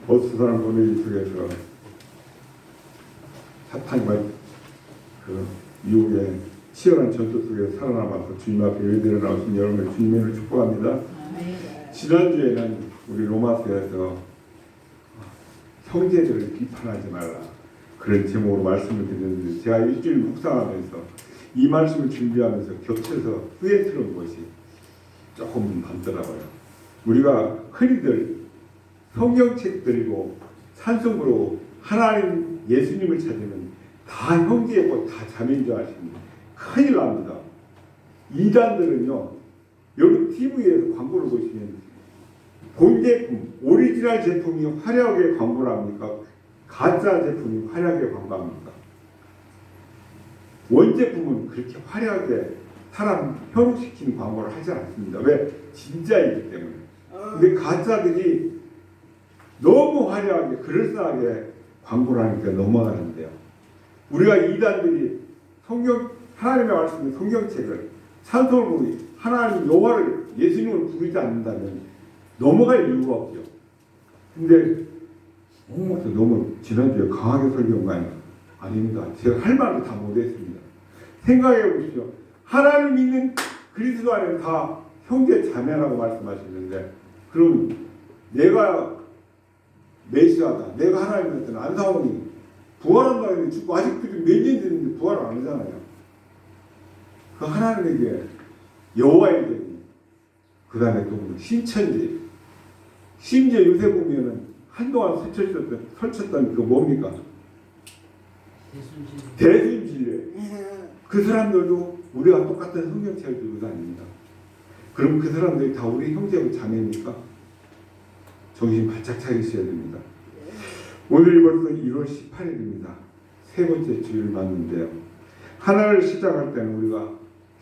어수선한 분위기 속에서 사탄과 그 유혹의 치열한 전투 속에 살아남아서 주님 앞에 예배드려 나오신 여러분을 주님을 축복합니다. 지난주에는 우리 로마서에서 형제들을 비판하지 말라 그런 제목으로 말씀을 드렸는데 제가 일주일 묵상하면서 이 말씀을 준비하면서 겹쳐서 후회스러운 것이 조금 많더라고요. 우리가 흔히들 성경책들이고 찬송으로 하나님 예수님을 찾으면 다 형제고 다 자매인 줄 아십니다. 큰일 납니다. 이단들은요, 여러분 TV에서 광고를 보시면 본 제품, 오리지널 제품이 화려하게 광고를 합니까? 가짜 제품이 화려하게 광고합니까? 원제품은 그렇게 화려하게 사람 현혹시키는 광고를 하지 않습니다. 왜? 진짜이기 때문에. 근데 가짜들이 너무 화려하게 그럴싸하게 광고를 하니까 넘어가는데요. 우리가 이단들이 성경 하나님의 말씀인 성경책을 찬송을 부르고 하나님 여호와를 예수님을 부르지 않는다면 넘어갈 이유가 없죠. 근데 너무 지난주에 강하게 설교한 거 아닙니까? 아닙니다. 제가 할 말을 다 못했습니다. 생각해 보십시오. 하나님 믿는 그리스도 안에 다 형제 자매라고 말씀하시는데 그럼 내가 메시아다. 내가 하나님 믿었던 안상홍이 부활한다고 했는데 죽고 아직도 몇 년 됐는데 부활을 안 하잖아요. 그 하나님에게 여호와의 되니 그 다음에 또 신천지 심지어 요새 보면은 한동안 설쳤던 그 뭡니까? 대순진례. 그 사람들도 우리가 똑같은 성경책을 들고 다닙니다. 그럼 그 사람들이 다 우리 형제고 자매입니까? 정신 바짝 차리셔야 됩니다. 오늘이 벌써 1월 18일입니다. 세 번째 주일 맞는데요. 하나를 시작할 때는 우리가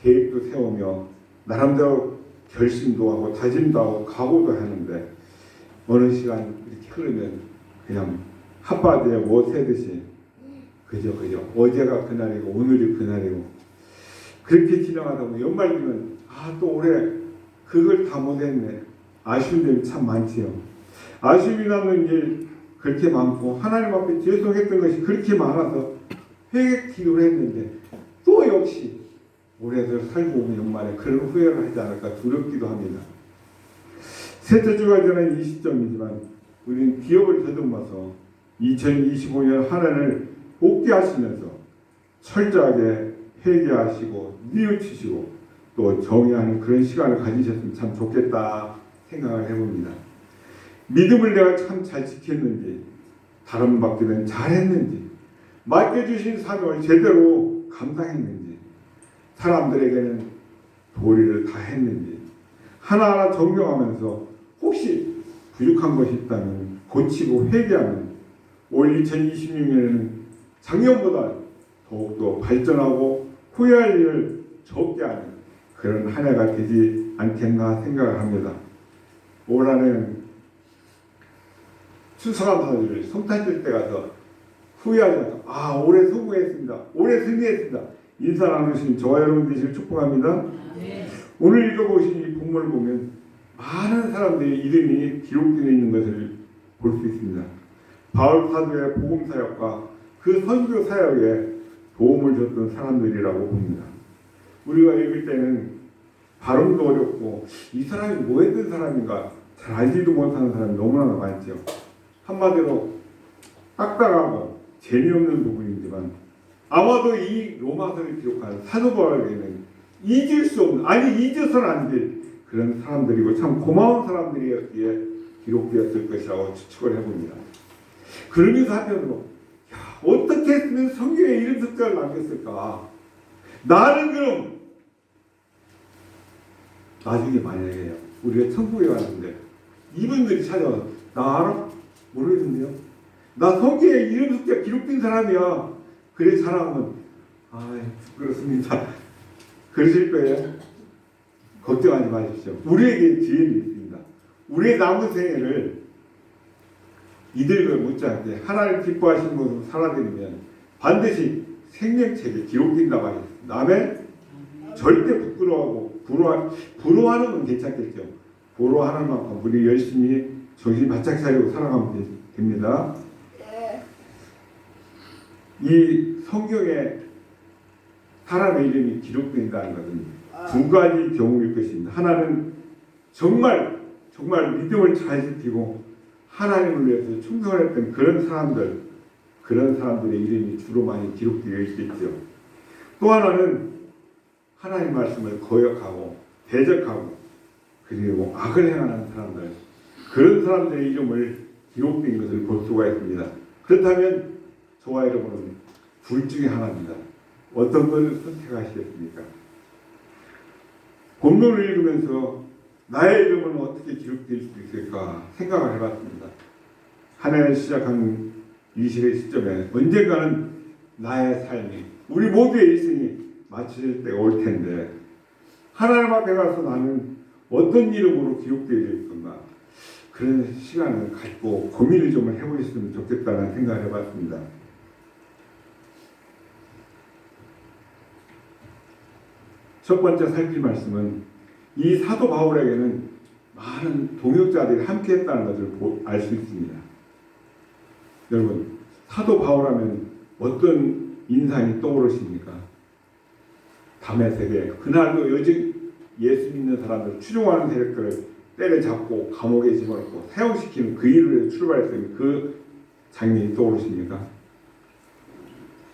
계획도 세우며 나름대로 결심도 하고 다짐도 하고 각오도 하는데 어느 시간 이렇게 흐르면 그냥 핫바지에 뭐 새듯이 그저 어제가 그날이고 오늘이 그날이고 그렇게 지나가다 보면 연말 되면 또 올해 그걸 다 못했네. 아쉬운 점이 참 많지요. 아쉬움이 남는 일 그렇게 많고 하나님 앞에 죄송했던 것이 그렇게 많아서 회개 기도를 했는데 또 역시 올해도 살고 오는 연말에 그런 후회를 하지 않을까 두렵기도 합니다. 셋째 주가 되는 이 시점이지만 우리는 기업을 더듬어서 2025년 한 해를 복귀하시면서 철저하게 회개하시고 뉘우치시고 또 정의하는 그런 시간을 가지셨으면 참 좋겠다 생각을 해봅니다. 믿음을 내가 참 잘 지켰는지 다른 받기는 잘했는지 맡겨주신 사명을 제대로 감당했는지 사람들에게는 도리를 다 했는지 하나하나 정정하면서 혹시 부족한 것이 있다면 고치고 회개하면 올 2026년에는 작년보다 더욱더 발전하고 후회할 일을 적게 하는 그런 한 해가 되지 않겠나 생각을 합니다. 올 한해는 추석한사를 성탄절 때 가서 후회하지 않고 올해 성공했습니다. 올해 승리했습니다. 인사 나누신 저와 여러분 되시길 축복합니다. 네. 오늘 읽어보신 이 본문을 보면 많은 사람들의 이름이 기록되어 있는 것을 볼 수 있습니다. 바울 사도의 복음 사역과 그 선교 사역에 도움을 줬던 사람들이라고 봅니다. 우리가 읽을 때는 발음도 어렵고 이 사람이 뭐 했던 사람인가 잘 알지도 못하는 사람이 너무나 많죠. 한마디로 딱딱하고 재미없는 부분이지만 아마도 이 로마서를 기록한 사도 바울에게는 잊을 수 없는 잊어서는 안 될 그런 사람들이고 참 고마운 사람들이었기에 기록되었을 것이라고 추측을 해봅니다. 그러면서 한편으로 어떻게 했으면 성경에 이런 숫자를 남겼을까? 나는 그럼 나중에 만약에 우리가 천국에 갔는데 이분들이 찾아와서 나 알아? 모르겠는데요. 나 성경에 이름 숫자 기록된 사람이야. 그래 자랑하면 부끄럽습니다. 그러실 거예요. 걱정하지 마십시오. 우리에게 기회는 있습니다. 우리의 남은 생애를 이들과 못지않게 하나님 기뻐하시는 것으로 살아드리면 반드시 생명책에 기록된다고 하셨습니다. 남의 절대 부끄러워하고 부러워하는 건 괜찮겠죠. 부러워하는 만큼 우리 열심히 정신 바짝 차리고 살아가면 됩니다. 이 성경에 사람의 이름이 기록된다는 것은 두 가지 경우일 것입니다. 하나는 정말 믿음을 잘 지키고 하나님을 위해서 충성했던 그런 사람들의 이름이 주로 많이 기록되어 있겠죠. 또 하나는 하나님 말씀을 거역하고 대적하고 그리고 악을 행하는 사람들, 그런 사람들의 이름을 기록된 것을 볼 수가 있습니다. 그렇다면 저와 여러분은 둘 중에 하나입니다. 어떤 걸 선택하시겠습니까? 본문을 읽으면서 나의 이름은 어떻게 기록될 수 있을까 생각을 해봤습니다. 한 해를 시작한 이 시점에 언젠가는 나의 삶이, 우리 모두의 일생이 마칠 때가 올 텐데 하나님 앞에 가서 나는 어떤 이름으로 기록되어야 될 건가, 그런 시간을 갖고 고민을 좀 해보셨으면 좋겠다는 생각을 해봤습니다. 첫 번째 살필 말씀은 이 사도 바울에게는 많은 동역자들이 함께 했다는 것을 알 수 있습니다. 여러분, 사도 바울하면 어떤 인상이 떠오르십니까? 담의 세계, 그날도 여직 예수 믿는 사람들, 추종하는 세력들을 때려잡고 감옥에 집어넣고 사형시키는 그 일을 출발했던 그 장면이 떠오르십니까?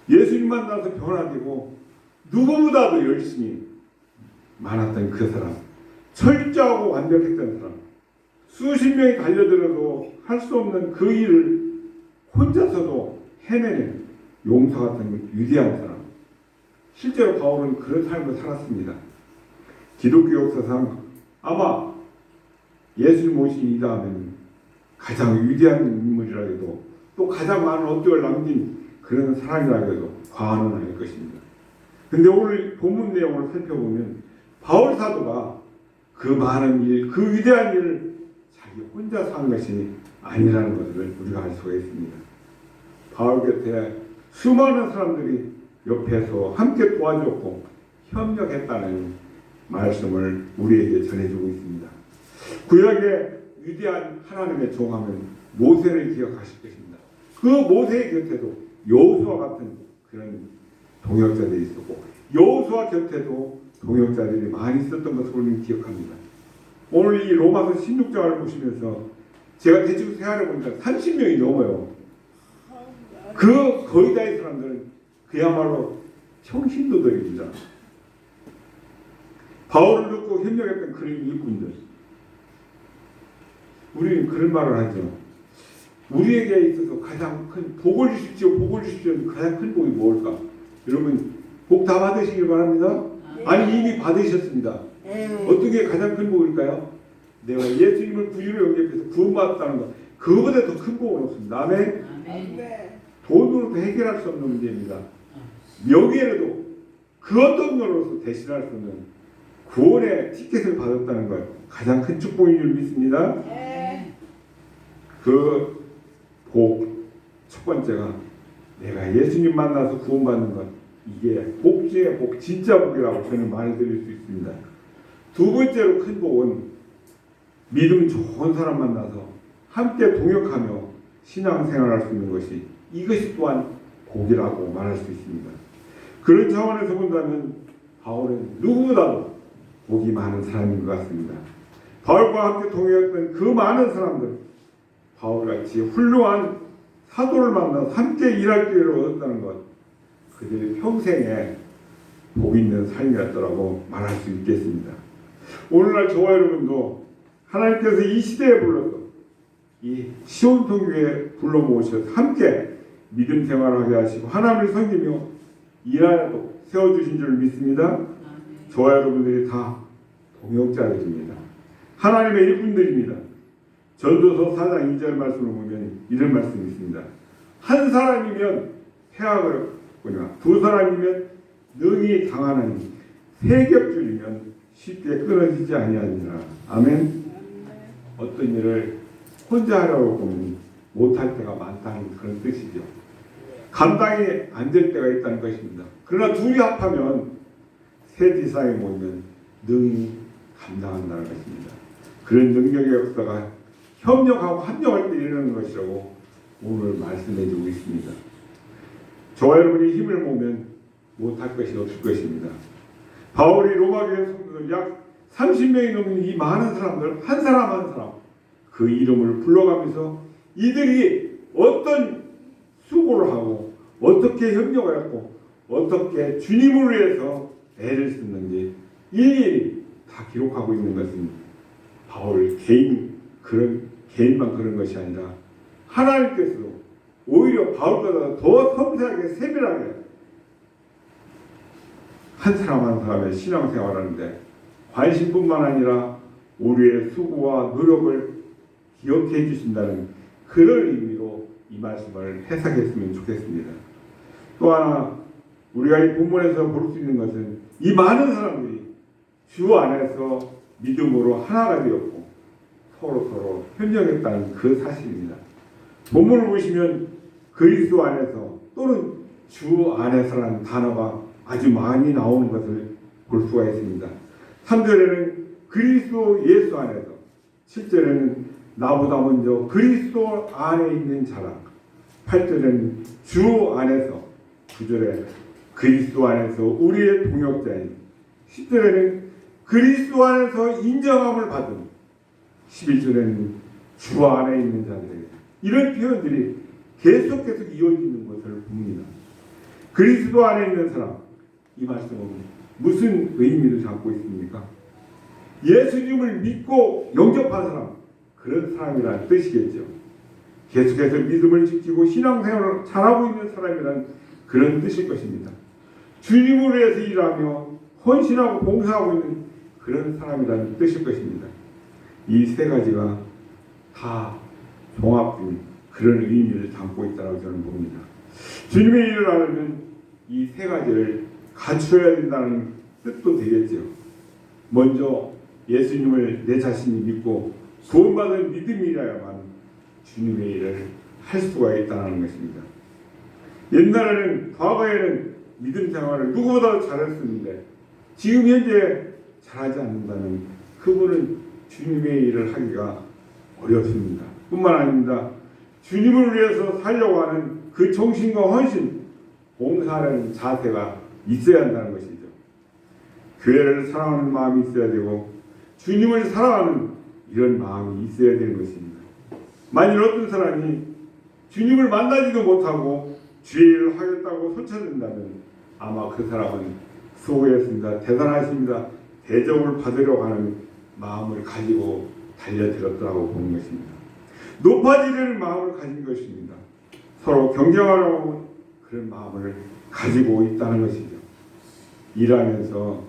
예수님 만나서 변화되고 누구보다도 열심히 많았던 그 사람, 철저하고 완벽했던 사람, 수십 명이 달려들어도 할 수 없는 그 일을 혼자서도 해내는 용사 같은 위대한 사람. 실제로 바울은 그런 삶을 살았습니다. 기독교 역사상 아마 예수님 오신 이 다음에는 가장 위대한 인물이라 해도, 또 가장 많은 업적을 남긴 그런 사람이라 해도 과언은 아닐 것입니다. 근데 오늘 본문 내용을 살펴보면 바울 사도가 그 많은 일, 그 위대한 일을 자기 혼자서 한 것이 아니라는 것을 우리가 알 수가 있습니다. 바울 곁에 수많은 사람들이 옆에서 함께 도와줬고 협력했다는 말씀을 우리에게 전해주고 있습니다. 구약의 위대한 하나님의 종하면 모세를 기억하실 것입니다. 그 모세의 곁에도 여호수아 같은 그런 동역자들이 있었고, 여호수아 곁에도 동역자들이 많이 있었던 것을 우리는 기억합니다. 오늘 이 로마서 16장을 보시면서 제가 대충 생각해 보니까 30명이 넘어요. 그 거의 다의 사람들은 그야말로 평신도들입니다. 바울을 듣고 협력했던 그런 일꾼들. 우리는 그런 말을 하죠. 우리에게 있어서 가장 큰 복을 주십시오, 복을 주십시오. 가장 큰 복이 뭘까? 여러분, 복 다 받으시길 바랍니다. 아니, 이미 받으셨습니다. 어떤 게 가장 큰 복일까요? 내가 예수님을 구주로 영접해서 구원받았다는 것, 그거보다 더 큰 복은 없습니다. 아멘. 돈으로도 해결할 수 없는 문제입니다. 명예로도 그 어떤 것으로서 대신할 수 없는 구원의 티켓을 받았다는 것, 가장 큰 축복인 줄 믿습니다. 그 복, 첫 번째가 내가 예수님 만나서 구원받는 것, 이게 복 중에 복, 진짜 복이라고 저는 많이 드릴 수 있습니다. 두 번째로 큰 복은 믿음 좋은 사람 만나서 함께 동역하며 신앙생활할 수 있는 것이, 이것이 또한 복이라고 말할 수 있습니다. 그런 차원에서 본다면 바울은 누구보다도 복이 많은 사람인 것 같습니다. 바울과 함께 동역했던 그 많은 사람들, 바울같이 훌륭한 사도를 만나서 함께 일할 기회를 얻었다는 것, 그들의 평생에 복 있는 삶이었더라고 말할 수 있겠습니다. 오늘날 저와 여러분도 하나님께서 이 시대에 불러서 이 시온통교회에 불러 모셔서 함께 믿음 생활을 하게 하시고 하나님을 섬기며 일하여도 세워주신 줄 믿습니다. 저와 여러분들이 다 동역자들입니다. 하나님의 일꾼들입니다. 전도서 4장 2절 말씀을 보면 이런 말씀이 있습니다. 한 사람이면 해악을 하거나 두 사람이면 능히 당하나니 세 겹줄이면 쉽게 끊어지지 아니하니라. 아멘. 어떤 일을 혼자 하려고 보면 못할 때가 많다는 그런 뜻이죠. 감당이 안 될 때가 있다는 것입니다. 그러나 둘이 합하면 세 지상에 모이면 능히 감당한다는 것입니다. 그런 능력의 역사가 협력하고 합력할 때 일어나는 것이라고 오늘 말씀해 주고 있습니다. 저와 여러분이 힘을 모으면 못할 것이 없을 것입니다. 바울이 로마교회 성도들 약 30명이 넘는 이 많은 사람들 한 사람 한 사람 그 이름을 불러가면서 이들이 어떤 수고를 하고 어떻게 협력을 했고 어떻게 주님을 위해서 애를 썼는지 일일이 다 기록하고 있는 것은 바울 개인만 그런 것이 아니라 하나님께서도 오히려 바울보다 더 섬세하게 세밀하게 한 사람 한 사람의 신앙생활하는데 관심뿐만 아니라 우리의 수고와 노력을 기억해 주신다는 그런 의미로 이 말씀을 해석했으면 좋겠습니다. 또 하나 우리가 이 본문에서 볼 수 있는 것은 이 많은 사람들이 주 안에서 믿음으로 하나가 되었고 서로 협력했다는 그 사실입니다. 본문을 보시면 그리스도 안에서 또는 주 안에서라는 단어가 아주 많이 나오는 것을 볼 수가 있습니다. 3절에는 그리스도 예수 안에서, 7절에는 나보다 먼저 그리스도 안에 있는 자라, 8절에는 주 안에서, 9절에 그리스도 안에서 우리의 동역자인, 10절에는 그리스도 안에서 인정함을 받은, 11절에는 주 안에 있는 자들에게 이런 표현들이 계속 이어지는 것을 봅니다. 그리스도 안에 있는 사람, 이 말씀은 무슨 의미를 담고 있습니까? 예수님을 믿고 영접한 사람, 그런 사람이라는 뜻이겠죠. 계속해서 믿음을 지키고 신앙생활을 잘하고 있는 사람이라는 그런 뜻일 것입니다. 주님을 위해서 일하며 헌신하고 봉사하고 있는 그런 사람이라는 뜻일 것입니다. 이 세 가지가 다 종합된 그런 의미를 담고 있다고 저는 봅니다. 주님의 일을 하려면 이 세 가지를 갖춰야 된다는 뜻도 되겠죠. 먼저 예수님을 내 자신이 믿고 구원받은 믿음이라야만 주님의 일을 할 수가 있다는 것입니다. 옛날에는 과거에는 믿음 생활을 누구보다 잘했었는데 지금 현재 잘하지 않는다는 그분은 주님의 일을 하기가 어렵습니다. 뿐만 아닙니다. 주님을 위해서 살려고 하는 그 정신과 헌신, 봉사하는 자세가 있어야 한다는 것이죠. 교회를 사랑하는 마음이 있어야 되고 주님을 사랑하는 이런 마음이 있어야 되는 것입니다. 만일 어떤 사람이 주님을 만나지도 못하고 주의 일을 하겠다고 소천된다면 아마 그 사람은 수고했습니다. 대단하십니다. 대접을 받으려고 하는 마음을 가지고 달려들었다고 보는 것입니다. 높아지려는 마음을 가진 것입니다. 서로 경쟁하려고 그런 마음을 가지고 있다는 것이죠. 일하면서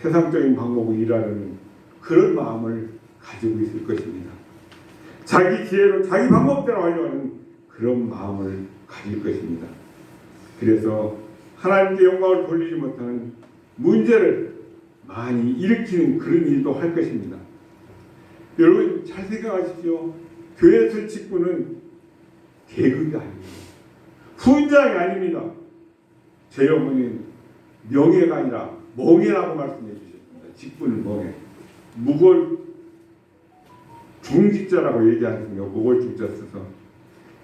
세상적인 방법으로 일하는 그런 마음을 가지고 있을 것입니다. 자기 지혜로 자기 방법대로 하려는 그런 마음을 가질 것입니다. 그래서 하나님께 영광을 돌리지 못하는 문제를 많이 일으키는 그런 일도 할 것입니다. 여러분 잘 생각하십시오. 교회 직분은 계급이 아닙니다. 훈장이 아닙니다. 저희 어머니는 명예가 아니라 멍해라고 말씀해 주셨습니다. 직분은 멍해. 무골 중직자라고 얘기하는군요. 무골 중자 써서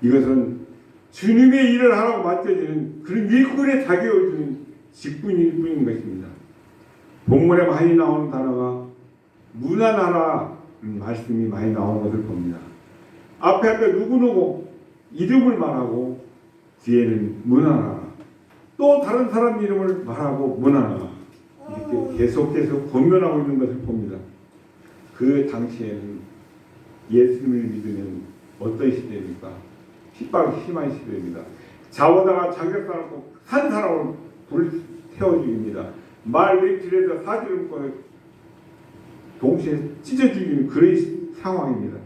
이것은 주님의 일을 하라고 맡겨지는 그런 일꾼의 자격을 주는 직분일 뿐인 것입니다. 본문에 많이 나오는 단어가 무난하라 말씀이 많이 나오는 것을 봅니다. 앞에 누구누구 이름을 말하고 뒤에는 무난하라, 또 다른 사람 이름을 말하고 무난하라, 이렇게 계속해서 권면하고 있는 것을 봅니다. 그 당시에는 예수님을 믿으면 어떤 시대입니까? 핍박이 심한 시대입니다. 자오다가 자기가 싸놓고 산 사람을 불 태워 죽입니다. 말 렉질에다 사지를 묶어 동시에 찢어 죽이는 그런 상황입니다.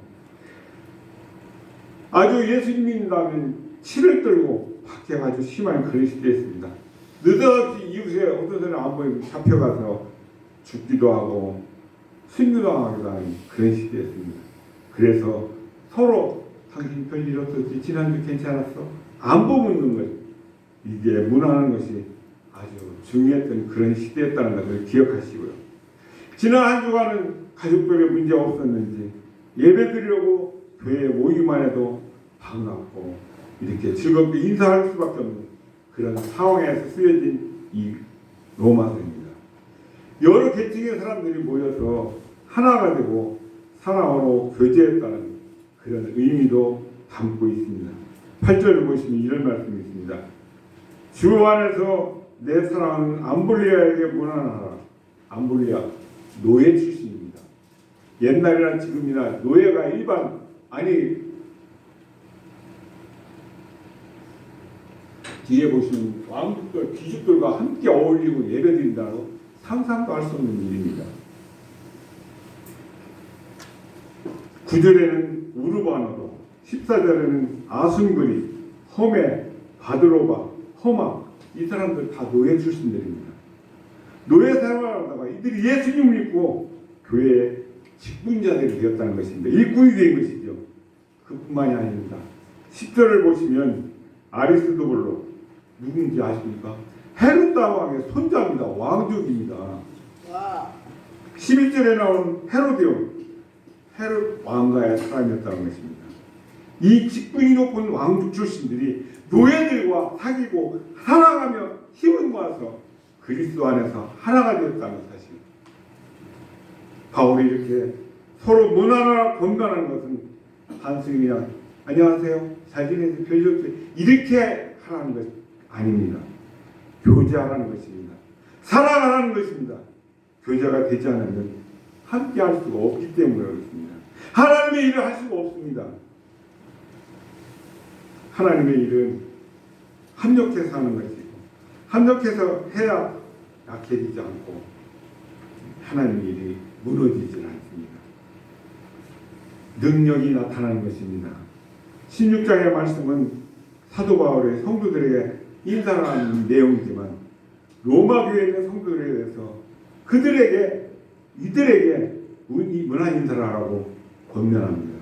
아주 예수님 믿는다면 치를 떨고 밖에 아주 심한 그런 시대였습니다. 느닷없이 이웃에 어떤 사람이 안 보이면 잡혀가서 죽기도 하고 순교당하기도 하는 그런 시대였습니다. 그래서 서로 당신 별일 없었지? 지난주 괜찮았어? 안부 묻는 것, 이게 문화하는 것이 아주 중요했던 그런 시대였다는 것을 기억하시고요. 지난 한 주간은 가족들의 문제가 없었는지 예배 드리려고 교회에 모이기만 해도 반갑고 이렇게 즐겁게 인사할 수밖에 없는 그런 상황에서 쓰여진 이 로마서입니다. 여러 계층의 사람들이 모여서 하나가 되고 사랑으로 교제했다는 그런 의미도 담고 있습니다. 8절을 보시면 이런 말씀이 있습니다. 주 안에서 내 사랑하는 암블리아에게 문안하라. 암블리아 노예 출신입니다. 옛날이나 지금이나 노예가 일반 뒤에 보시면 왕족들, 귀족들과 함께 어울리고 예배드린다고 상상도 할 수 없는 일입니다. 9절에는 우르바노도, 14절에는 아순그리, 험에, 바드로바, 허마 이 사람들 다 노예 출신들입니다. 노예 생활하다가 이들이 예수님을 믿고 교회의 직분자들이 되었다는 것입니다. 일꾼이 된 것이죠. 그뿐만이 아닙니다. 10절을 보시면 아리스도블로 누군지 아십니까? 헤롯 왕의 손자입니다. 왕족입니다. 11절에 나온 헤로데온, 헤롯 왕가의 사람이었다는 것입니다. 이 직분이 높은 왕족 출신들이 노예들과 사귀고 사랑하며 힘을 모아서 그리스도 안에서 하나가 되었다는 사실. 바울이 이렇게 서로 문화나 건강하는 것은 단순히 그냥 안녕하세요, 잘 지내세요, 별일 이렇게 하라는 것이 아닙니다. 교제하라는 것입니다. 사랑하라는 것입니다. 교제가 되지 않으면 함께 할 수가 없기 때문에 그렇습니다. 하나님의 일을 할 수가 없습니다. 하나님의 일은 합력해서 하는 것이고 합력해서 해야 약해지지 않고 하나님의 일이 무너지지 않습니다. 능력이 나타나는 것입니다. 16장의 말씀은 사도 바울의 성도들에게 인사를 하는 내용이지만 로마 교회에 있는 성도들에 대해서 이들에게 문화 인사를 하라고 권면합니다.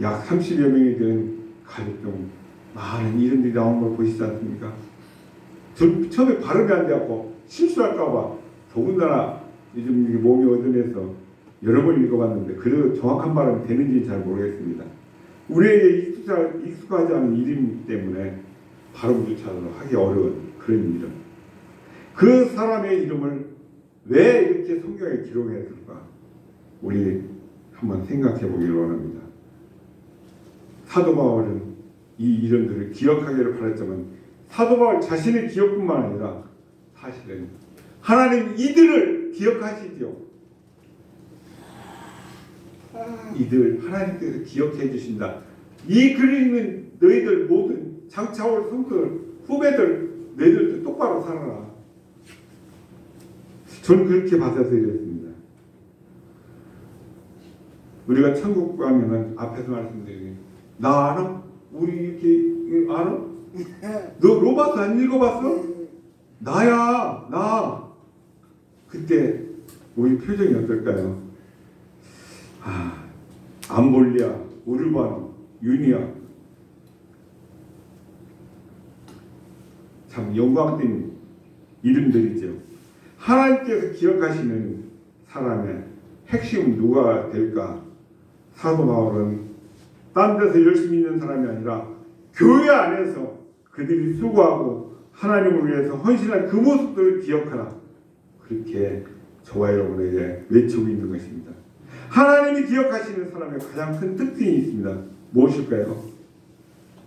약 30여 명이 된 가족 중 많은 이름들이 나온 걸 보시지 않습니까? 저 처음에 발음이 안 되었고 실수할까봐 더군다나 요즘 몸이 어둠해서 여러 번 읽어봤는데 그래도 정확한 발음이 되는지는 잘 모르겠습니다. 우리에게 익숙하지 않은 이름 때문에 발음조차도 하기 어려운 그런 이름. 그 사람의 이름을 왜 이렇게 성경에 기록했을까? 우리 한번 생각해 보기를 원합니다. 사도 바울은 이 이름들을 기억하기를 바랐지만 사도 바울 자신의 기억뿐만 아니라 사실은 하나님 이들을 기억하시죠. 이들 하나님께서 기억해 주신다. 이 글을 읽는 너희들 모든 장차올 성도들 후배들 너희들도 똑바로 살아라. 저는 그렇게 받아들였습니다. 우리가 천국 가면은 앞에서 말씀드린 나 알아? 우리 이렇게 알아? 너 로마서 안 읽어봤어? 나야 나. 그때 우리 표정이 어떨까요? 암볼리아, 우르바노, 유니아 참 영광된 이름들이죠. 하나님께서 기억하시는 사람의 핵심은 누가 될까? 사도 바울은 딴 데서 열심히 있는 사람이 아니라 교회 안에서 그들이 수고하고 하나님을 위해서 헌신한 그 모습들을 기억하라. 그렇게 저와 여러분에게 외치고 있는 것입니다. 하나님이 기억하시는 사람의 가장 큰 특징이 있습니다. 무엇일까요?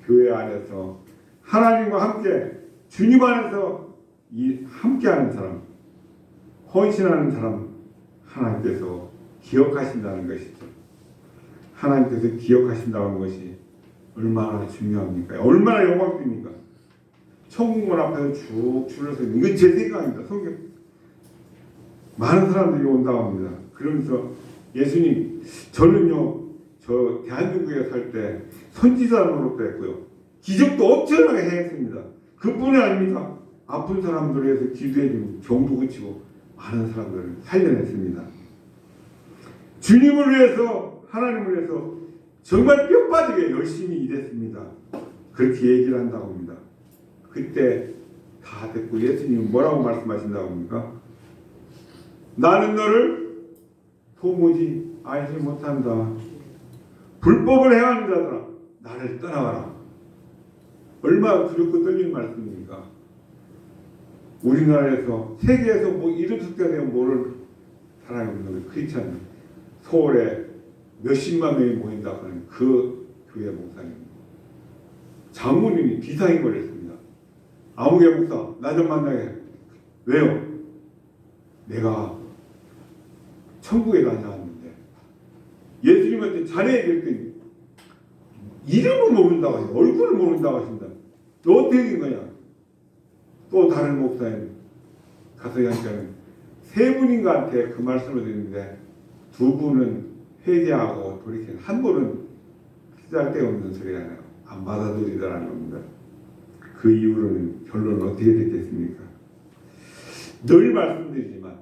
교회 안에서 하나님과 함께 주님 안에서 함께하는 사람, 헌신하는 사람 하나님께서 기억하신다는 것이죠. 하나님께서 기억하신다는 것이 얼마나 중요합니까? 얼마나 영광입니까? 천국문 앞에서 쭉 줄을 서 있는 이건 제 생각입니다. 성경 많은 사람들이 온다고 합니다. 그러면서 예수님 저는요 저 대한민국에 살 때 선지자 노릇도 했고요. 기적도 엄청나게 행했습니다. 그뿐이 아닙니다. 아픈 사람들을 위해서 기도해주고 병도 고치고 많은 사람들을 살려냈습니다. 주님을 위해서 하나님을 위해서 정말 뼈 빠지게 열심히 일했습니다. 그렇게 얘기를 한다고 합니다. 그때 다 됐고 예수님은 뭐라고 말씀하신다고 합니까? 나는 너를 도무지 알지 못한다. 불법을 행하는 자들아 나를 떠나가라. 얼마나 두렵고 떨리는 말씀입니까? 우리나라에서 세계에서 뭐 이름 숙제가 되면 모를 사람이 없는 거예요. 크리스찬 서울에 몇십만 명이 모인다고 하는 그 교회 목사님 장모님이 비상이 걸렸습니다. 아무개 목사 나 좀 만나게. 왜요? 내가 천국에 다녀왔는데 예수님한테 자네 얘기했더니 이름을 모른다고 하신다. 얼굴을 모른다고 하신다. 너 어떻게 된 거냐? 또 다른 목사님 가서 하니까는 세 분인가한테 그 말씀을 드리는데 두 분은 회개하고 돌이킨 한 분은 쓰잘데없는 소리가 안 받아들이더라는 겁니다. 그 이후로는 결론은 어떻게 됐겠습니까? 늘 말씀드리지만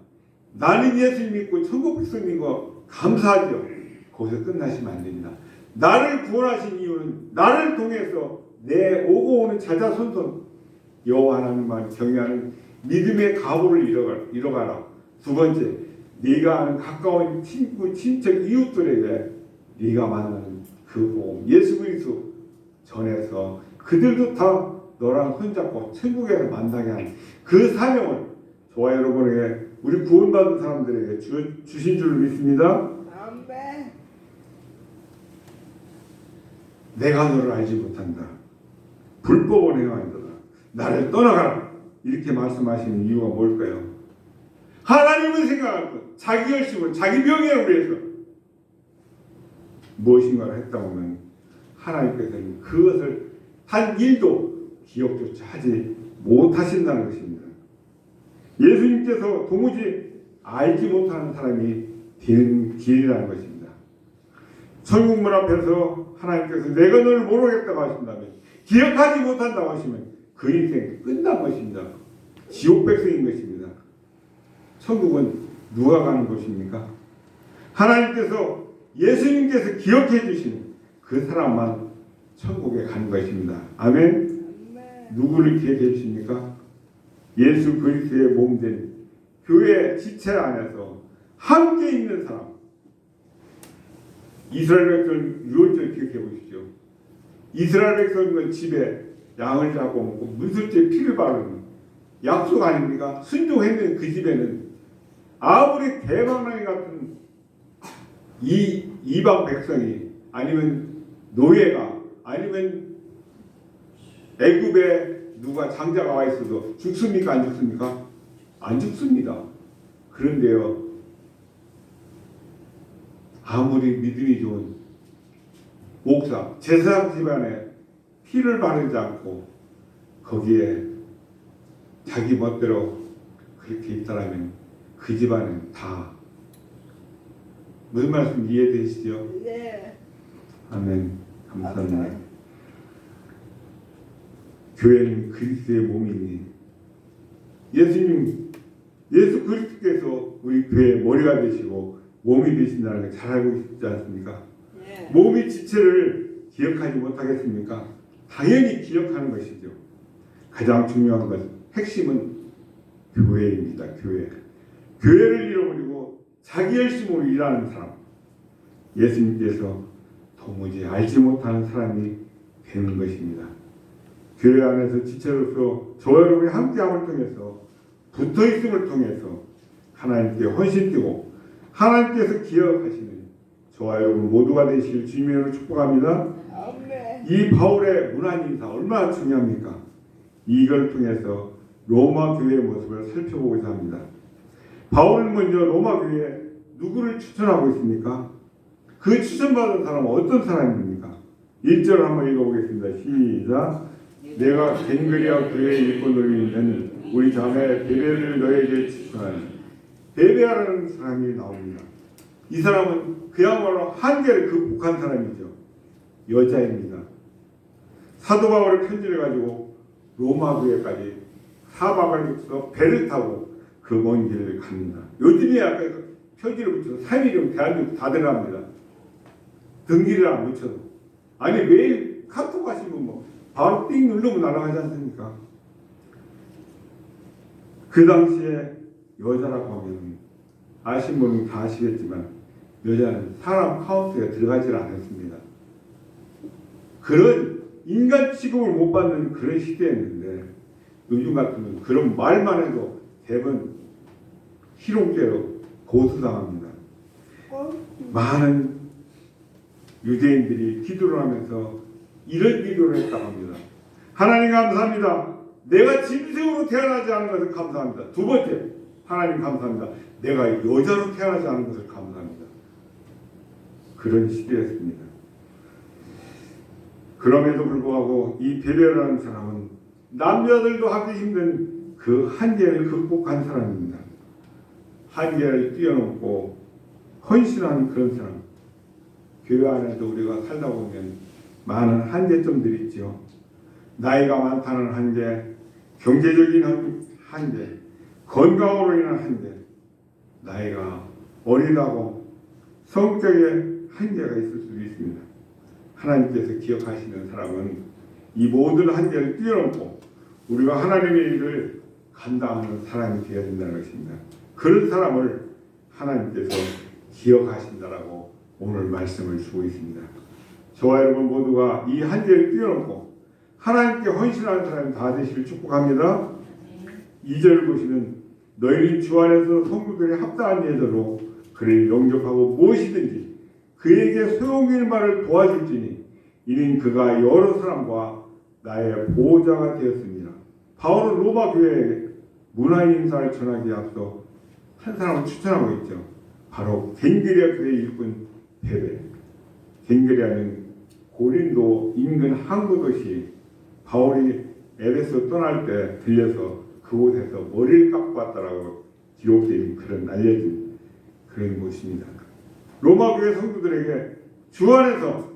나는 예수님 믿고 천국 백성인 거 감사하죠. 거기서 끝나시면 안 됩니다. 나를 구원하신 이유는 나를 통해서 내 오고 오는 자자손손 여호와 하나님만 경외하는 믿음의 가보를 이뤄가라. 두 번째, 네가 아는 가까운 친구, 친척, 이웃들에게 네가 만나는 그 복음 예수 그리스도 전해서 그들도 다 너랑 손잡고 천국에서 만나게 하는 그 사명을 저와 여러분에게 우리 구원받은 사람들에게 주신 줄 믿습니다. 아멘. 내가 너를 알지 못한다. 불법을 행하였다. 나를 떠나가라. 이렇게 말씀하시는 이유가 뭘까요? 하나님을 생각할 것, 자기 열심을, 자기 명예를 위해서 무엇인가를 했다 보면 하나님께서는 그것을 한 일도 기억조차 하지 못하신다는 것입니다. 예수님께서 도무지 알지 못하는 사람이 되는 길이라는 것입니다. 천국문 앞에서 하나님께서 내가 너를 모르겠다고 하신다면, 기억하지 못한다고 하시면 그 인생 끝난 것입니다. 지옥 백성인 것입니다. 천국은 누가 가는 곳입니까? 하나님께서 예수님께서 기억해 주시는 그 사람만 천국에 가는 것입니다. 아멘. 누구를 기억해 주십니까? 예수 그리스도의 몸된 교회 지체 안에서 함께 있는 사람. 이스라엘 백성 유월절 기억해 보십시오. 이스라엘 백성은 집에 양을 잡고 먹고 문술제 피를 바르는 약속 아닙니까? 순종했는 그 집에는 아무리 대방랑이 같은 이방 백성이 아니면 노예가 아니면 애굽에 누가 장자가 와 있어도 죽습니까? 안 죽습니까? 안 죽습니다. 그런데요, 아무리 믿음이 좋은 목사, 제사장 집안에 피를 바르지 않고 거기에 자기 멋대로 그렇게 있다라면 그 집안은 다 무슨 말씀 이해되시죠? 네. 아멘. 감사합니다. 교회는 그리스도의 몸이니 예수 그리스도께서 우리 교회의 머리가 되시고 몸이 되신다는 걸 잘 알고 있지 않습니까? 네. 몸이 지체를 기억하지 못하겠습니까? 당연히 기억하는 것이죠. 가장 중요한 것, 핵심은 교회입니다. 교회를 잃어버리고 자기 열심으로 일하는 사람, 예수님께서 도무지 알지 못하는 사람이 되는 것입니다. 교회 안에서 지체로서 저와 여러분이 함께함을 통해서 붙어있음을 통해서 하나님께 헌신되고 하나님께서 기억하시는 저와 여러분 모두가 되실 주님으로 축복합니다. 아멘. 이 바울의 문안 인사 얼마나 중요합니까? 이걸 통해서 로마 교회의 모습을 살펴보고자 합니다. 바울은 먼저 로마 교회에 누구를 추천하고 있습니까? 그 추천받은 사람은 어떤 사람입니까? 1절을 한번 읽어보겠습니다. 시작. 내가 겐그리아 교회에 일꾼으로 있는 우리 자매 베베를 너에게 추천하니. 베베아라는 사람이 나옵니다. 이 사람은 그야말로 한계를 극복한 사람이죠. 여자입니다. 사도 바울의 편지를 가지고 로마 교회까지 사박을 붙여서 배를 타고 그 먼 길을 갑니다. 요즘이야 편지를 붙여서 3일이면 대한민국 다 들어갑니다. 등기를 안 붙여도. 아니 매일 카톡 하시면 뭐 바로 띵 누르면 날아가지 않습니까? 그 당시에 여자라고 하면 아신 분은 다 아시겠지만 여자는 사람 카운트에 들어가질 않았습니다. 그런 인간 취급을 못 받는 그런 시대였는데 요즘 같으면 그런 말만 해도 대부분 희롱죄로 고소당합니다. 많은 유대인들이 기도를 하면서 이런 기도를 했다고 합니다. 하나님 감사합니다. 내가 짐승으로 태어나지 않은 것을 감사합니다. 두 번째, 하나님 감사합니다. 내가 여자로 태어나지 않은 것을 감사합니다. 그런 시대였습니다. 그럼에도 불구하고 이 베베라는 사람은 남자들도 하기 힘든 그 한계를 극복한 사람입니다. 한계를 뛰어넘고 헌신하는 그런 사람. 교회 안에도 우리가 살다 보면 많은 한계점들이 있죠. 나이가 많다는 한계, 경제적인 한계, 건강으로 인한 한계, 나이가 어리다고 성격의 한계가 있을 수도 있습니다. 하나님께서 기억하시는 사람은 이 모든 한계를 뛰어넘고 우리가 하나님의 일을 감당하는 사람이 되어야 된다는 것입니다. 그런 사람을 하나님께서 기억하신다라고 오늘 말씀을 주고 있습니다. 저와 여러분 모두가 이 한계를 뛰어넘고 하나님께 헌신하는 사람이 다 되시길 축복합니다. 2절 보시면 너희는 주 안에서 성도들의 합당한 예절로 그를 영접하고 무엇이든지 그에게 소용일 말을 도와줄지니 이는 그가 여러 사람과 나의 보호자가 되었습니다. 바울은 로마 교회에 문화 인사를 전하기에 앞서 한 사람을 추천하고 있죠. 바로 겐그리아 교회 일꾼 베베. 겐그리아는 고린도 인근 항구 도시. 바울이 에베소 떠날 때 들려서 그곳에서 머리를 깎고 왔다라고 기록된 그런 알려진 그런 곳입니다. 로마 교회 성도들에게 주 안에서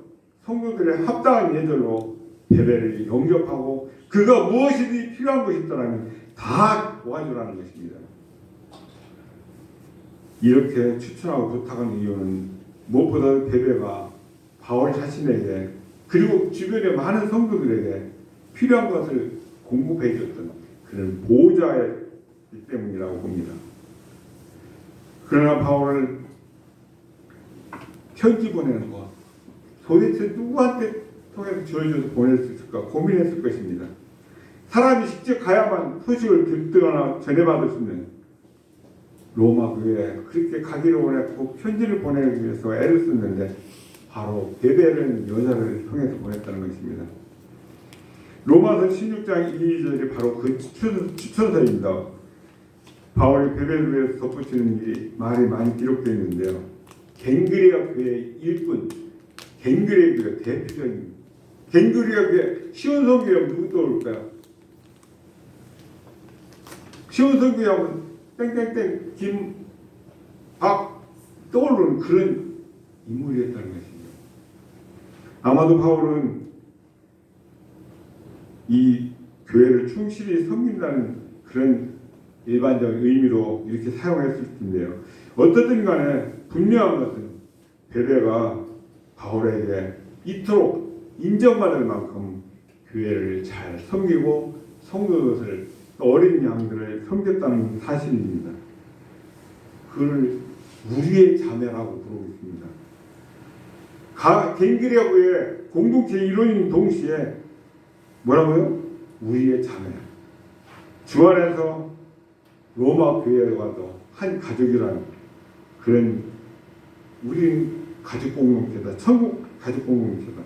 성도들의 합당한 예절로 베베를 영접하고 그가 무엇이든지 필요한 것이 있다면 다 도와주라는 것입니다. 이렇게 추천하고 부탁한 이유는 무엇보다 베베가 바울 자신에게 그리고 주변의 많은 성도들에게 필요한 것을 공급해 줬던 그런 보호자이기 때문이라고 봅니다. 그러나 바울은 편지 보내는 것 도대체 누구한테 통해서 지어줘서 보낼 수 있을까 고민했을 것입니다. 사람이 직접 가야만 소식을 듣거나 전해받을 수 있는 로마 교회에 그렇게 가기를 원했고 편지를 보내기 위해서 애를 썼는데 바로 베베라는 여자를 통해서 보냈다는 것입니다. 로마서 16장 1, 2절이 바로 그 추천서입니다. 바울이 베베를 위해서 덧붙이는 일이 말이 많이 기록되어 있는데요. 겐그리아 교회의 일꾼, 겐그리아 교회 대표적인 겐그리아 교회 시온성교회 누구 떠올까요? 시온성교회하면 땡땡땡 김박 떠오르는 그런 인물이었다는 것입니다. 아마도 바울은 이 교회를 충실히 섬긴다는 그런 일반적인 의미로 이렇게 사용했을 텐데요. 어떻든 간에 분명한 것은 베베가 바울에게 이토록 인정받을 만큼 교회를 잘 섬기고 성도들 어린 양들을 섬겼다는 사실입니다. 그를 우리의 자매라고 부르고 있습니다. 겐그리아 교회 공동체 일원인 동시에 뭐라고요? 우리의 자매. 주 안에서 로마 교회와도 한 가족이라는 그런 우리는 가족 공동체다. 천국 가족 공동체다.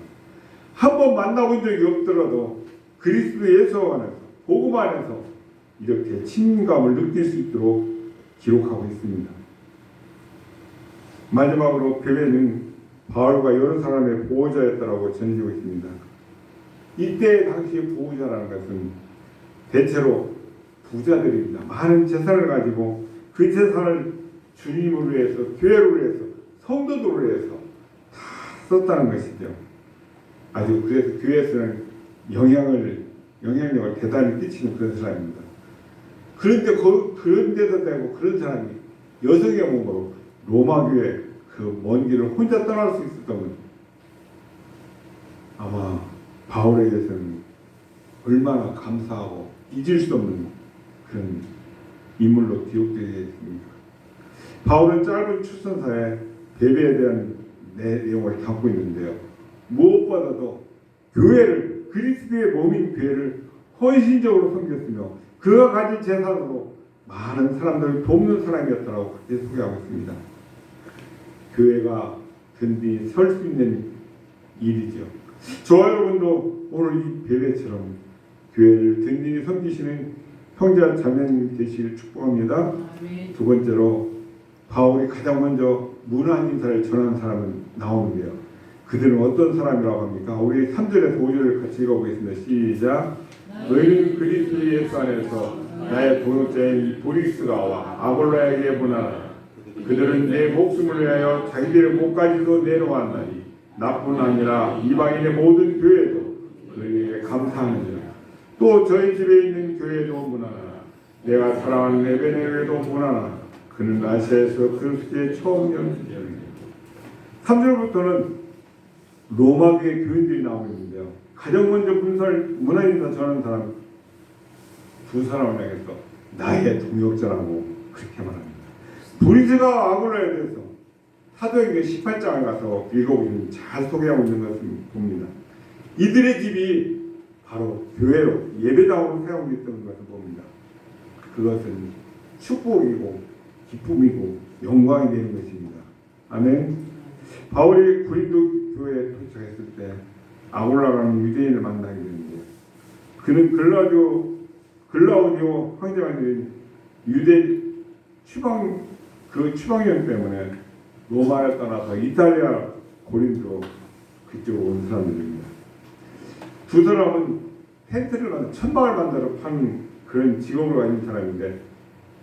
한 번 만나본 적이 없더라도 그리스도 예수 안에서 복음 안에서 이렇게 친감을 느낄 수 있도록 기록하고 있습니다. 마지막으로 베베는 바울과 여러 사람의 보호자였다고 전해지고 있습니다. 이때 당시의 보호자라는 것은 대체로 부자들입니다. 많은 재산을 가지고 그 재산을 주님을 위해서, 교회를 위해서, 성도들을 위해서 다 썼다는 것이죠. 아주 그래서 교회에서는 영향력을 대단히 끼치는 그런 사람입니다. 그런데 그런데도 되고 그런 사람이 여성의 몸으로 로마 교회 그 먼 길을 혼자 떠날 수 있었던 아마 바울에게서는 얼마나 감사하고 잊을 수 없는 그런 인물로 기록되겠습니다. 바울은 짧은 출선사에 베베에 대한 내용을 담고 있는데요. 무엇보다도 교회를, 그리스도의 몸인 교회를 헌신적으로 섬겼으며 그가 가진 재산으로 많은 사람들을 돕는 사람이었다고 그렇게 소개하고 있습니다. 교회가 든든히 설 수 있는 일이죠. 저와 여러분도 오늘 이 배회처럼 교회를 든든히 섬기시는 형제와 자매님 되시길 축복합니다. 두 번째로 바울이 가장 먼저 문안 인사를 전한 사람은 나오는데요. 그들은 어떤 사람이라고 합니까? 우리 3절에서 5절을 같이 읽어보겠습니다. 시작. 너희는 그리스도 예수 안에서 나의 동역자인 보리스가와 아볼로에게 보내라. 그들은 내 목숨을 위하여 자기들의 목까지도 내놓았나니 나뿐 아니라 이방인의 모든 교회도 그에게 감사하느니라. 또 저희 집에 있는 교회도 문안하라. 내가 사랑하는 에베네에게도 문안하라. 그는 아시아에서 그리스도의 처음 연습이었습니다. 3절부터는 로마교회 교인들이 나오고 있는데요. 가장 먼저 문안인사 전하는 사람 두 사람을 향해서 나의 동역자라고 그렇게 말합니다. 보리스가 아볼로에 대해서 사도행전 18장에 가서 읽어보면 잘 소개하고 있는 것을 봅니다. 이들의 집이 바로 교회로 예배당으로 사용되어 있던 것을 봅니다. 그것은 축복이고 기쁨이고 영광이 되는 것입니다. 아멘. 바울이 고린도 교회에 도착했을 때 아골라라는 유대인을 만나게 되는데 그는 글라우디오 황제가 된 유대 추방령 때문에 로마를 떠나서 이탈리아 고린도 그쪽으로 온 사람들입니다. 두 사람은 텐트를 만들어 천막을 만들어 파는 그런 직업을 가진 사람인데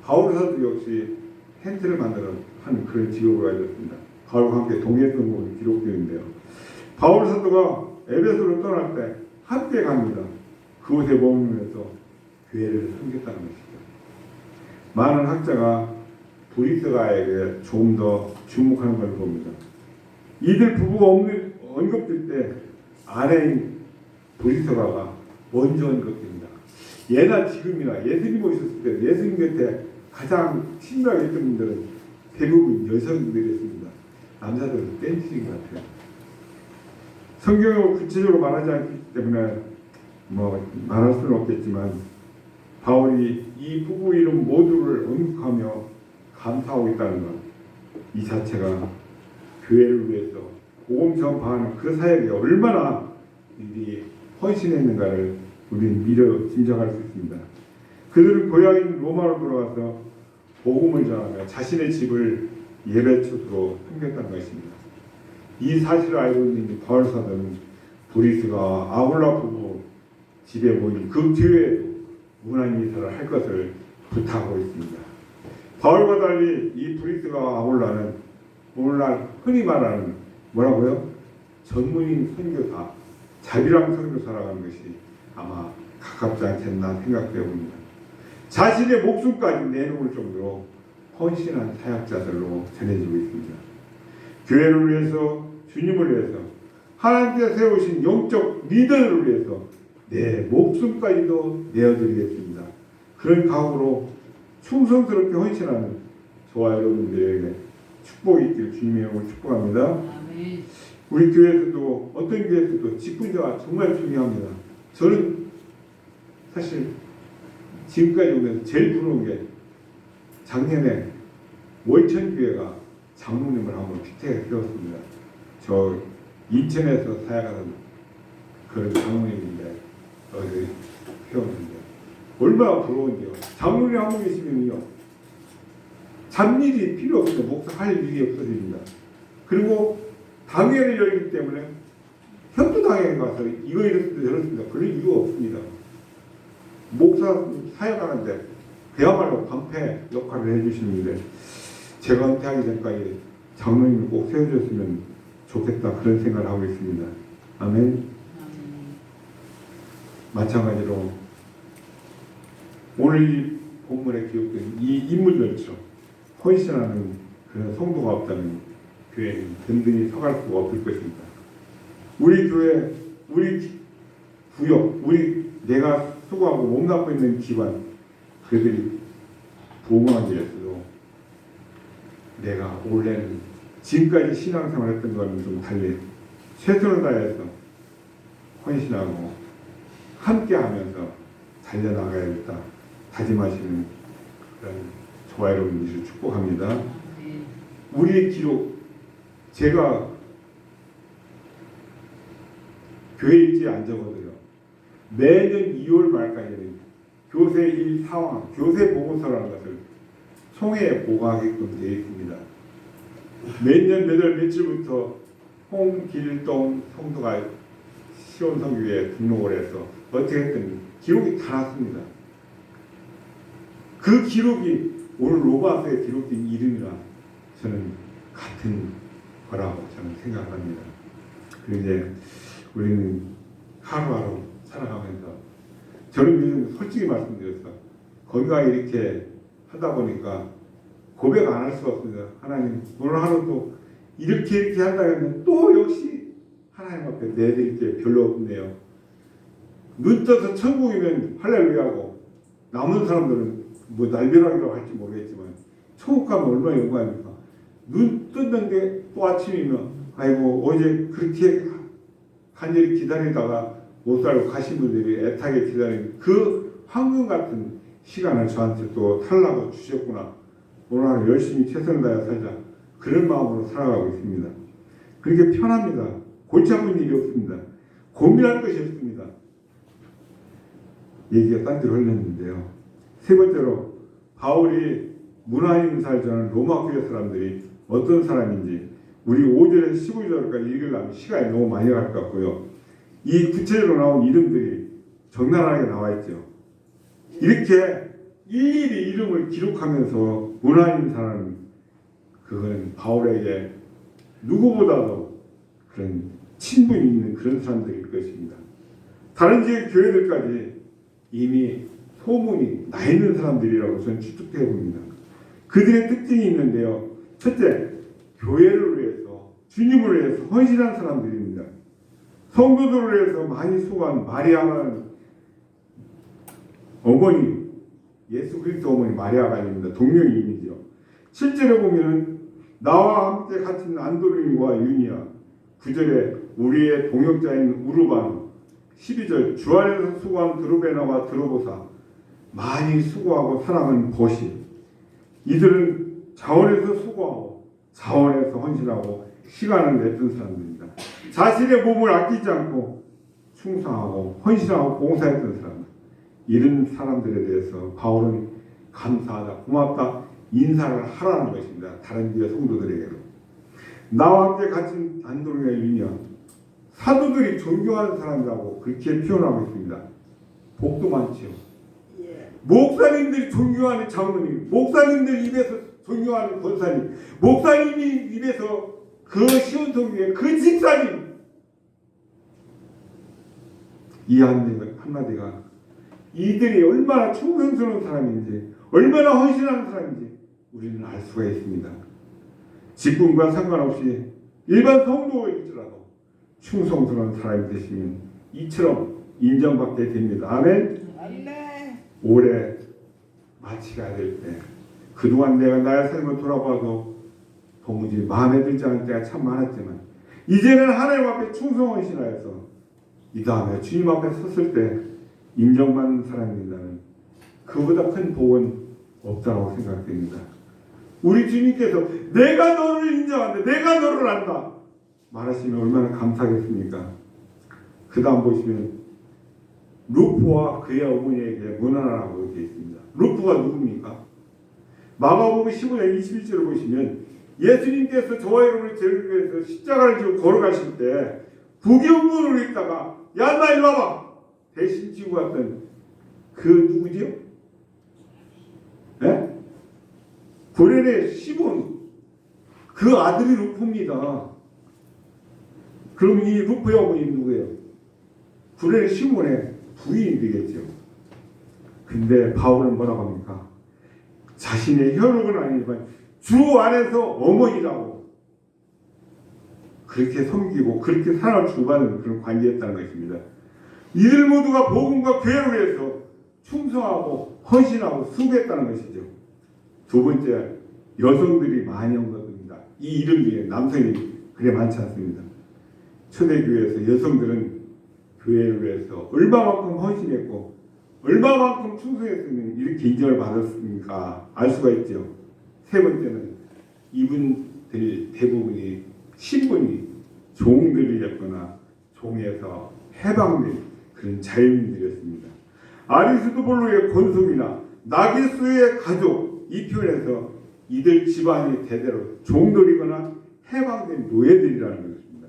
바울 사도 역시 텐트를 만들어 파는 그런 직업을 가졌습니다. 바울과 함께 동행했던 것으로 기록되어 있는데요. 바울 사도가 에베소를 떠날 때 함께 갑니다. 그곳에 머물면서 교회를 섬겼다는 것이죠. 많은 학자가 보리스가에게 좀 더 주목하는 걸 봅니다. 이들 부부가 언급될 때 아내인 보리스가가 먼저 언급됩니다. 예나 지금이나 예수님 오셨을 때 예수님 곁에 가장 친밀하게 있던 분들은 대부분 여성들이었습니다. 남자들은 댄스인 것 같아요. 성경을 구체적으로 말하지 않기 때문에 말할 수는 없겠지만 바울이 이 부부 이름 모두를 언급하며 감사하고 있다는 것, 이 자체가 교회를 위해서 복음 전파하는 그 사역에 얼마나 이들이 헌신했는가를 우리는 미려 짐작할 수 있습니다. 그들은 고향인 로마로 돌아가서 복음을 전하며 자신의 집을 예배처로 섬겼다는 것입니다. 이 사실을 알고 있는 바울 사도는 보리스가 아울라 부부 집에 모인 그 교회에도 문안 인사를 할 것을 부탁하고 있습니다. 바울과 달리 이 보리스가 아울라는 오늘날 흔히 말하는 뭐라고요? 전문인 선교사, 자비랑 선교사라고 하는 것이 아마 가깝지 않겠나 생각되어 봅니다. 자신의 목숨까지 내놓을 정도로 헌신한 사역자들로 전해지고 있습니다. 교회를 위해서, 주님을 위해서, 하나님께서 세우신 영적 리더를 위해서 내 목숨까지도 내어드리겠습니다. 그런 각오로 충성스럽게 헌신하는 저와 여러분들에게 축복이 있기를 주님의 이름으로 축복합니다. 아멘. 우리 교회에서도 어떤 교회에서도 직분자가 정말 중요합니다. 저는 사실 지금까지 오면서 제일 부러운 게 작년에 월천교회가 장로님을 한번 피택에 세웠습니다. 저 인천에서 사역하는 그런 장로님인데 어디 세웠는데 얼마나 부러운데요. 장로님 한 분 계시면요 잡일이 필요 없어요. 목사할 일이 없어집니다. 그리고 당회를 열기 때문에 협조당회에 가서 이거 이렇습니다 저렇습니다 그럴 이유가 없습니다. 목사 사역하는데 그야말로 방패 역할을 해주시는데 제가 은퇴하기 전까지 장로님을 꼭 세워줬으면 좋겠다 그런 생각을 하고 있습니다. 아멘. 마찬가지로 오늘 이 본문에 기록된 이 인물들처럼 헌신하는 그런 성도가 없다면 교회는 든든히 서갈 수가 없을 것입니다. 우리 교회, 우리 구역, 내가 수고하고 몸담고 있는 기관, 그들이 부흥하기 위해서도 내가 원래는 지금까지 신앙생활 했던 거는 좀 달리 최선을 다해서 헌신하고 함께하면서 달려나가야겠다 다짐하시는 그런 저와 여러분들을 축복합니다. 우리의 기록, 제가 교회 일지에 안 적어도요, 매년 2월 말까지는 교세 일 상황, 교세 보고서라는 것을 총회에 보고하게끔 되어 있습니다. 매년 몇 월 며칠부터 홍길동 성도가 시온성교회에 등록을 해서 어떻게 했든 기록이 다 났습니다. 그 기록이 오늘 로마서에 기록된 이름이라 저는 같은 거라고 저는 생각합니다. 그리고 이제 우리는 하루하루 살아가면서 저는 요즘 솔직히 말씀드렸어. 건강히 이렇게 하다 보니까 고백 안 할 수가 없습니다. 하나님 오늘 하루도 이렇게 한다면 또 역시 하나님 앞에 내드릴 게 별로 없네요. 눈 떠서 천국이면 할렐루야고 남은 사람들은 뭐 날벼락이라고 할지 모르겠지만 천국 가면 얼마나 영광입니까? 눈 떴는데 또 아침이면 아이고 어제 그렇게 간절히 기다리다가 못 살고 가신 분들이 애타게 기다리는 그 황금 같은 시간을 저한테 또 달라고 주셨구나. 오늘 하루 열심히 최선을 다해 살자. 그런 마음으로 살아가고 있습니다. 그렇게 편합니다. 골치 아픈 일이 없습니다. 고민할 것이 없습니다. 얘기가 딴 데로 흘렀는데요. 세 번째로 바울이 문화인사를 전하는 로마 교회 사람들이 어떤 사람인지 우리 5절에서 15절까지 읽으려면 시간이 너무 많이 갈 것 같고요. 이 구체적으로 나온 이름들이 적나라하게 나와 있죠. 이렇게 일일이 이름을 기록하면서 문화인사는 그건 바울에게 누구보다도 그런 친분이 있는 그런 사람들일 것입니다. 다른 지역 교회들까지 이미 소문이 나 있는 사람들이라고 저는 추측해 봅니다. 그들의 특징이 있는데요. 첫째, 교회를 위해서, 주님을 위해서 헌신한 사람들입니다. 성도들을 위해서 많이 수고한 마리아라는 어머니, 예수 그리스도 어머니 마리아가 아닙니다. 동명이인이죠. 실제로 보면은 나와 함께 갇힌 안도르인과 유니아, 9절에 우리의 동역자인 우르반, 12절 주 안에서 수고한 드루베나와 드로보사, 많이 수고하고 사랑하는 보시, 이들은 자원에서 수고하고 자원에서 헌신하고 시간을 냈던 사람들입니다. 자신의 몸을 아끼지 않고 충성하고 헌신하고 봉사했던 사람들, 이런 사람들에 대해서 바울은 감사하다, 고맙다, 인사를 하라는 것입니다. 다른 교회 성도들에게도. 나와 함께 갇힌 안도르와 유니아, 사도들이 존경하는 사람이라고 그렇게 표현하고 있습니다. 복도 많지요. 목사님들이 존경하는 장로님, 목사님들 입에서 존경하는 권사님, 목사님이 입에서 그 시온성교회 그 집사님, 이 한마디가 이들이 얼마나 충성스러운 사람인지, 얼마나 헌신하는 사람인지 우리는 알 수가 있습니다. 직분과 상관없이 일반 성도일지라도 충성스러운 사람이 되시면 이처럼 인정받게 됩니다. 아멘. 올해 마치가 될 때, 그동안 내가 나의 삶을 돌아봐도 도무지 마음에 들지 않을 때가 참 많았지만 이제는 하나님 앞에 충성헌신하여서 이 다음에 주님 앞에 섰을 때 인정받는 사람이라는 그보다 큰 복은 없다고 생각됩니다. 우리 주님께서 내가 너를 인정한다, 내가 너를 안다 말하시면 얼마나 감사하겠습니까? 그 다음 보시면 루프와 그의 어머니에게 문안하라고 되어 있습니다. 루프가 누굽니까? 마가복음 15장 21절을 보시면 예수님께서 저와 여러분을 죄를 위해서 십자가를 지고 걸어가실 때 부경문으로 있다가 야 나 일로 와봐 대신 지고 갔던 그 누구지요? 네? 고레네 시몬, 그 아들이 루프입니다. 그럼 이 루프의 어머니 누구예요? 고레네 시몬의 부인이 되겠죠. 근데 바울은 뭐라고 합니까? 자신의 혈육은 아니지만 주 안에서 어머니라고 그렇게 섬기고 그렇게 사랑을 주고받는 그런 관계였다는 것입니다. 이들 모두가 복음과 교회를 위해서 충성하고 헌신하고 수고했다는 것이죠. 두 번째, 여성들이 많이 온 것입니다. 이 이름 중에 남성이 그래 많지 않습니다. 초대교회에서 여성들은 교회를 위해서 얼마만큼 헌신했고 얼마만큼 충성했으면 이렇게 인정을 받았습니까? 알 수가 있죠. 세 번째는 이분들 대부분이 신분이 종들이었거나 종에서 해방된 그런 자유인들이었습니다. 아리스토블로의 권속이나 나기수의 가족 이 표현에서 이들 집안이 대대로 종들이거나 해방된 노예들이라는 것입니다.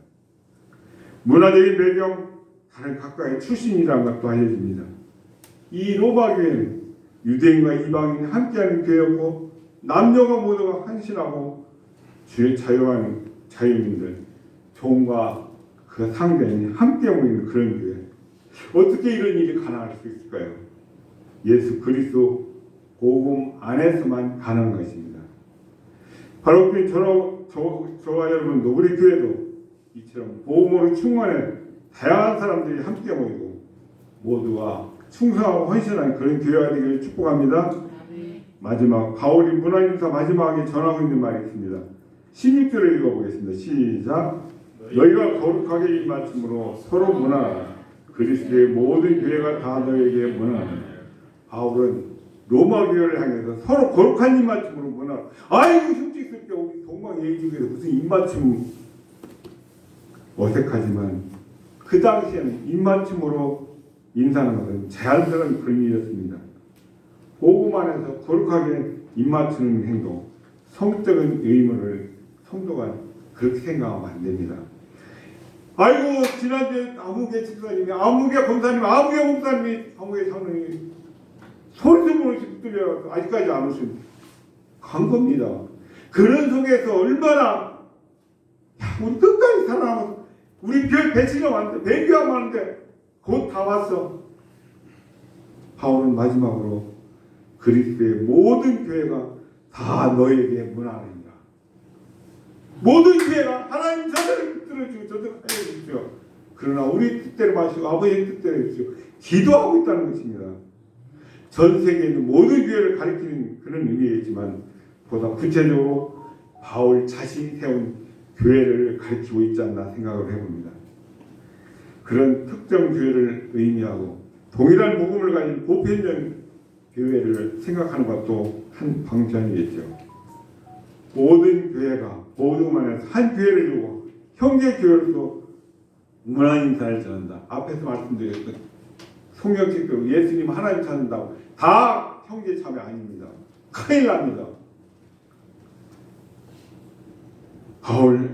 문화적인 배경, 다른 각각의 출신이라는 것도 알려집니다. 이 로마 교회는 유대인과 이방인이 함께하는 교회였고 남녀가 모두가 헌신하고 주의 자유하는 자유민들, 종과 그 상대인이 함께 모이는 그런 교회. 어떻게 이런 일이 가능할 수 있을까요? 예수 그리스도 복음 안에서만 가능한 것입니다. 바로 저와 여러분도 우리 교회도 이처럼 복음으로 충만한 다양한 사람들이 함께 모이고 모두가 충성하고 헌신한 그런 교회가 되기를 축복합니다. 마지막 바울이 문화인사 마지막에 전하고 있는 말이 있습니다. 16절을 읽어보겠습니다. 시작. 너희가 거룩하게 입맞춤으로 서로 문화하라. 그리스도의 모든 교회가 다 너에게 문화하라. 바울은 로마 교회를 향해서 서로 거룩한 입맞춤으로 문화하라. 아이고 흉측스럽게 우리 동방예의지국에서 무슨 입맞춤 어색하지만 그 당시에는 입맞춤으로 인사하는 것은 자연스러운 그런 일이었습니다. 복음 안에서 거룩하게 입맞추는 행동, 성적인 의무를 성도가 그렇게 생각하면 안 됩니다. 아이고 지난주에 아무개 집사님이 아무개 검사님 아무개 목사님이 아무개 장로님이 소리소문을 듣들려 아직까지 안 오신 간 겁니다. 그런 속에서 얼마나 우리 끝까지 살아남아서 우리 별 배치가 왔는데 배교가 많은데 곧 다 왔어. 바울은 마지막으로 그리스도의 모든 교회가 다 너에게 문안합니다. 모든 교회가 하나님 저들을 들어주고 저들 알려주십시오. 그러나 우리 뜻대로 마시고 아버지의 뜻대로 해주십시오. 기도하고 있다는 것입니다. 전 세계에 있는 모든 교회를 가리키는 그런 의미이지만 보다 구체적으로 바울 자신이 세운 교회를 가리키고 있지 않나 생각을 해봅니다. 그런 특정 교회를 의미하고 동일한 복음을 가진 보편적 교회를 생각하는 것도 한 방편이겠죠. 모든 교회가 모든 안에서 한 교회를 두고 형제 교회로서 문안 인사를 전한다. 앞에서 말씀드렸던 성경책도 예수님 하나님 찾는다고 다 형제 참여 아닙니다. 큰일 납니다. 바울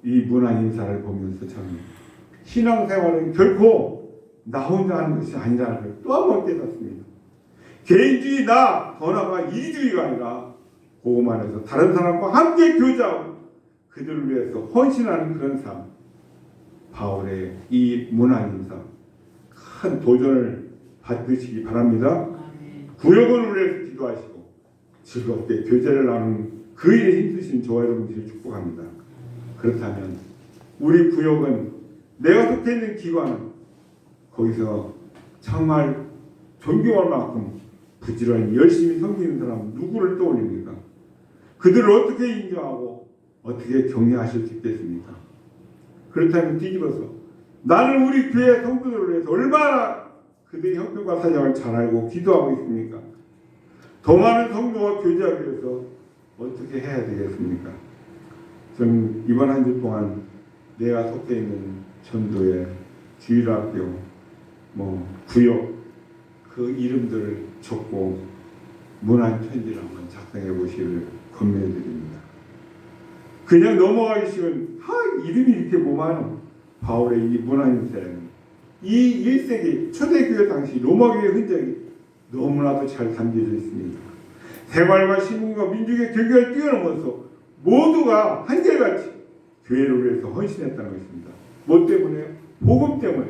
이 문안 인사를 보면서 참 신앙생활은 결코 나 혼자 하는 것이 아니라는 걸 또 한 번 깨닫습니다. 개인주의 더 나아가 이주의가 아니라 복음 안에서 다른 사람과 함께 교제하고 그들을 위해서 헌신하는 그런 삶. 바울의 이 문안 인사 큰 도전을 받으시기 바랍니다. 구역을 위해서 기도하시고 즐겁게 교제를 나누는 그 일에 힘쓰신 저와 여러분들을 축복합니다. 그렇다면 우리 구역은 내가 속해 있는 기관은 거기서 정말 존경할 만큼 부지런히 열심히 섬기는 사람 누구를 떠올립니까? 그들을 어떻게 인정하고 어떻게 격려하실 수 있겠습니까? 그렇다면 뒤집어서 나는 우리 교회 성도들을 위해서 얼마나 그들의 형편과 사정을 잘 알고 기도하고 있습니까? 더 많은 성도와 교제하기 위해서 어떻게 해야 되겠습니까? 저는 이번 한 주 동안 내가 속해 있는 전도회, 주일학교, 구역 그 이름들을 적고 문안 편지를 한번 작성해 보시기를 권면해 드립니다. 그냥 넘어가기 쉬운 이름이 이렇게 많아. 바울의 이 문안 인사에는 이 1세기 초대교회 당시 로마교회 흔적이 너무나도 잘 담겨져 있습니다. 생활과 신분과 민족의 경계를 뛰어넘어서 모두가 한결같이 교회를 위해서 헌신했다는 것입니다. 뭐 때문에? 복음 때문에.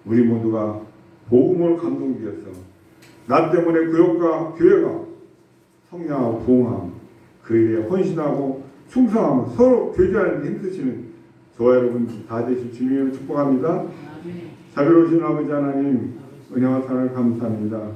우리 모두가 복음으로 감동되어서 나 때문에 구역과 교회가 성장하고 부흥하고 그 일에 헌신하고 충성하고 서로 교제하는 데 힘쓰시는 저와 여러분 다 되실 주님으로 축복합니다. 자비로우신 아버지 하나님 은혜와 사랑을 감사합니다.